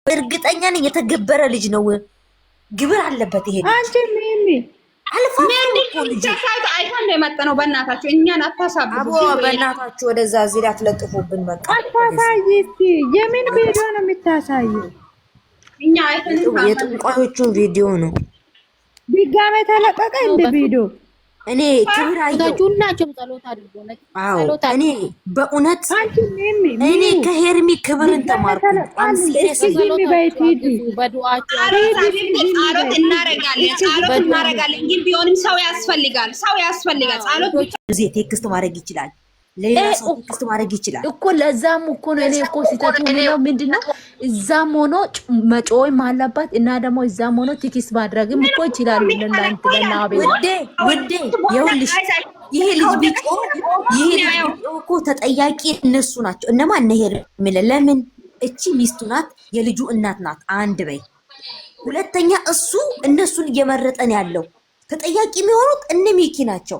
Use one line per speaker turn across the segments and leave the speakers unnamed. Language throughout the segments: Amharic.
እርግጠኛ ነኝ የተገበረ ልጅ ነው። ግብር አለበት ይሄ
አንቺ ሚሚ
አልፋ
አይታን የመጣነው በእናታችሁ እኛን አታሳብቡ።
በእናታችሁ ወደዛ እዚህ ላይ አትለጥፉብን። በቃ
አታሳይ እስቲ። የምን ቪዲዮ ነው የምታሳየው?
እኛ አይተን
የጥንቋዮቹን ቪዲዮ ነው
ድጋሜ ተለቀቀ እንደ ቪዲዮ።
እኔ ክብር
ሁላችሁም ጸሎት አድርጎ ነው።
እኔ በእውነት እኔ ከሄርሚ ክብርን ተማርኩ።
ጸሎት እናረጋለን ግን ቢሆንም ሰው ያስፈልጋል። ጸሎት
ጊዜ ቴክስት ማድረግ ይችላል። ሌላ ሰው ቴክስት ማድረግ ይችላል
እኮ። ለዛም እኮ ነው እኔ እኮ ሲታጡ ነው ምንድነው እዛም ሆኖ መጮም አለባት እና ደግሞ እዛም ሆኖ ቴክስት ማድረግም እኮ ይችላሉ። ለእናንተ ለናቤ
ውዴ ይኸውልሽ ይሄ ልጅ ቢጮ እኮ ተጠያቂ እነሱ ናቸው። እነማን ነው ሄርሚ? ለምን እቺ ሚስቱ ናት፣ የልጁ እናት ናት። አንድ በይ። ሁለተኛ እሱ እነሱን እየመረጠን ያለው ተጠያቂ የሚሆኑት እነ ሚኪ ናቸው።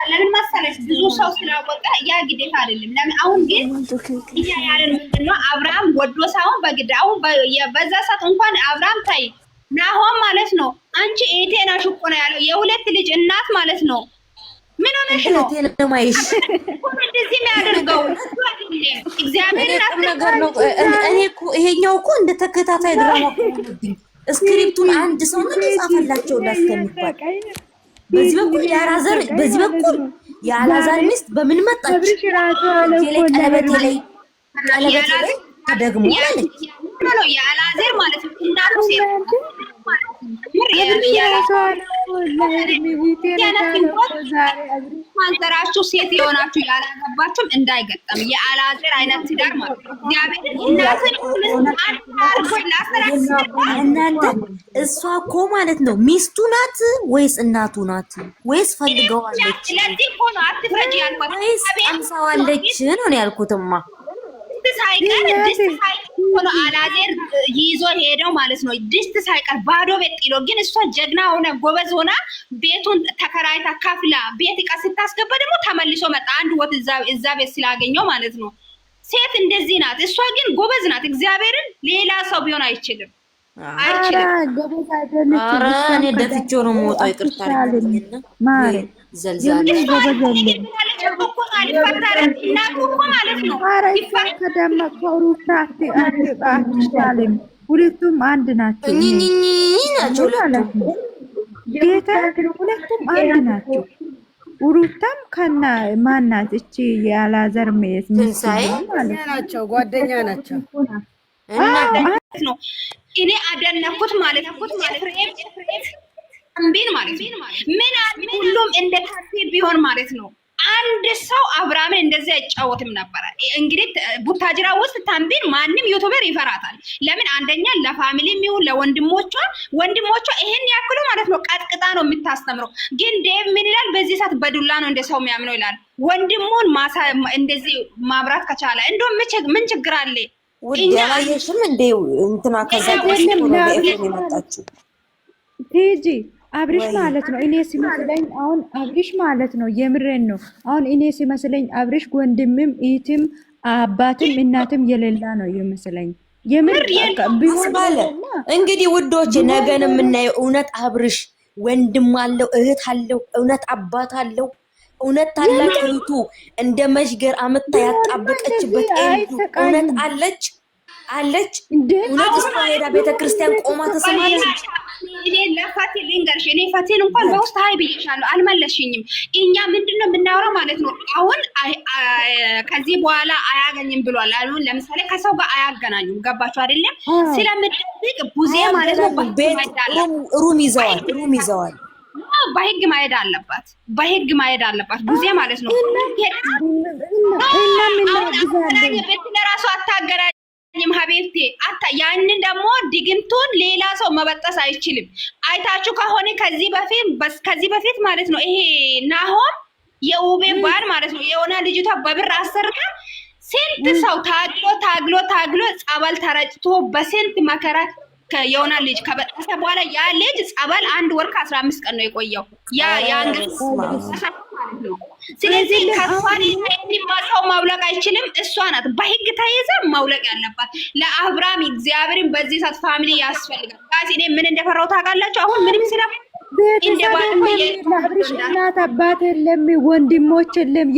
ለምን መሰለሽ ብዙ ሰው ስላወጣ ያ ግዴታ አይደለም። ለምን አሁን ግን እኛ ያለን ምንድነው አብርሃም ወዶ ሳይሆን በግድ አሁን በዛ ሰዓት እንኳን አብርሃም ታይ ናሆም ማለት ነው አንቺ ኤቴና ሽቆ ነው ያለው የሁለት ልጅ እናት ማለት ነው። ምን ሆነሽ ነው እንደዚህ የሚያደርገው? እግዚአብሔር
ነገር ነው። እኔ እኮ ይሄኛው እኮ እንደ ተከታታይ ድራማ ሆነብኝ። ስክሪፕቱን አንድ ሰው ነው የጻፈላቸው ላስከሚባል። በዚህ በኩል የአላዛር በዚህ በኩል የአላዛር ሚስት በምን መጣች? ቀለበቴ ላይ ተደግሞ አለች
ነው የአላዛር ማለት ነው። እናቱ ሴት ማንዘራችሁ ሴት የሆናችሁ ያላገባችሁም እንዳይገጠም የአላዛር አይነት ትዳር ማለት ነው።
እናንተ እሷ እኮ ማለት ነው ሚስቱ ናት ወይስ እናቱ ናት ወይስ ፈልገዋለች?
ስለዚህ እኮ ነው አትፍረጂ ያልኳት።
ወይስ ቀምሳዋለች ነው ያልኩትማ።
ድስት ሳይቀር ሆኖ አላዛር ይዞ ሄደው ማለት ነው። ድስት ሳይቀር ባዶ ቤት ጥሎ፣ ግን እሷ ጀግና ሆነ ጎበዝ ሆና ቤቱን ተከራይታ ካፍላ ቤት ዕቃ ስታስገባ ደግሞ ተመልሶ መጣ። አንድ ወጥ እዛ ቤት ስላገኘው ማለት ነው። ሴት እንደዚህ ናት። እሷ ግን ጎበዝ ናት። እግዚአብሔርን ሌላ ሰው ቢሆን አይችልም።
እኔ ደፍቼው ነው የምወጣው። ይቅርታ ዘልዛለ
ሁለቱም አንድ ናቸው። ሁለቱም አንድ ናቸው። ሩታም ከና ማናት እቺ የአላዛር
ናቸው፣ ጓደኛ ናቸው።
እኔ አደነኩት ማለት አምቢን ማለት ምን ሁሉም እንደ ታቴ ቢሆን ማለት ነው። አንድ ሰው አብርሃምን እንደዚህ አይጫወትም ነበረ። እንግዲህ ቡታጅራ ውስጥ ታምቢን ማንም ዩቲዩበር ይፈራታል። ለምን? አንደኛ ለፋሚሊም ይሁን ለወንድሞቿ ይሄን ያክሉ ማለት ነው ቀጥቅጣ ነው የምታስተምረው። ግን ዴቭ ምን ይላል? በዚህ ሰዓት በዱላ ነው እንደ ሰው የሚያምነው ይላል። ወንድሙን እንደዚህ ማብራት ከቻለ እንደው ምን ችግር አለ?
ወዲያየሽም እንደ እንትና ከዛ የመጣችው
ቲጂ አብሪሽ ማለት ነው። እኔ ሲመስለኝ አሁን አብሪሽ ማለት ነው የምሬን ነው። አሁን እኔ ሲመስለኝ አብሪሽ ወንድምም እህትም አባትም እናትም የሌላ ነው ይመስለኝ። የምር
ቢሆን እንግዲህ ውዶች ነገን የምናየው እውነት አብሪሽ ወንድም አለው እህት አለው እውነት አባት አለው እውነት ታላቅ እህቱ እንደ መሽገር አመታ ያጣበቀችበት እውነት አለች እውነት እሷ ሄዳ ቤተክርስቲያን ቆማ ተሰማለች።
እኔ ለፋቴ ልንገርሽ፣ እኔ ፋቴን እንኳን በውስጥ ሀይ ብዬሻለሁ፣ አልመለሽኝም። እኛ ምንድነው የምናወራው ማለት ነው። አሁን ከዚህ በኋላ አያገኝም ብሏል። አሁን ለምሳሌ ከሰው ጋር አያገናኙም። ገባችሁ አይደለም? ስለምትጠብቅ ቡዜ ማለት ነው
ሩም ይዘዋል።
በህግ ማሄድ አለባት ቡዜ ማለት ነው። ለራሱ አታገናኝም ሀቤብቴ ያንን ደግሞ ድግምቱን ሌላ ሰው መበጠስ አይችልም። አይታችሁ ከሆነ ከዚህ በፊት ማለት ነው ይሄ ናሆም የውቤ ባል ማለት ነው የሆነ ልጅቷ በብር አሰርታ ስንት ሰው ታግሎ ጸበል ተረጭቶ በስንት መከራ የሆነ ልጅ ከበጠሰ በኋላ ያ ልጅ ጸበል 1 ወር ከ15 ቀን ነው የቆየው። ያ አንገት ማለት ነው ስለዚህ ከሷን ሰው ማውለቅ አይችልም። እሷ ናት በህግ ተይዛ ማውለቅ ያለባት። ለአብርሃም እግዚአብሔርን በዚህ ሰዓት ፋሚሊ ያስፈልጋል። ጋዚ እኔ ምን እንደፈራው ታውቃላችሁ? አሁን ምንም ስለ
ቤተሰብ የለም፣ እናት አባት የለም፣ ወንድሞች የለም።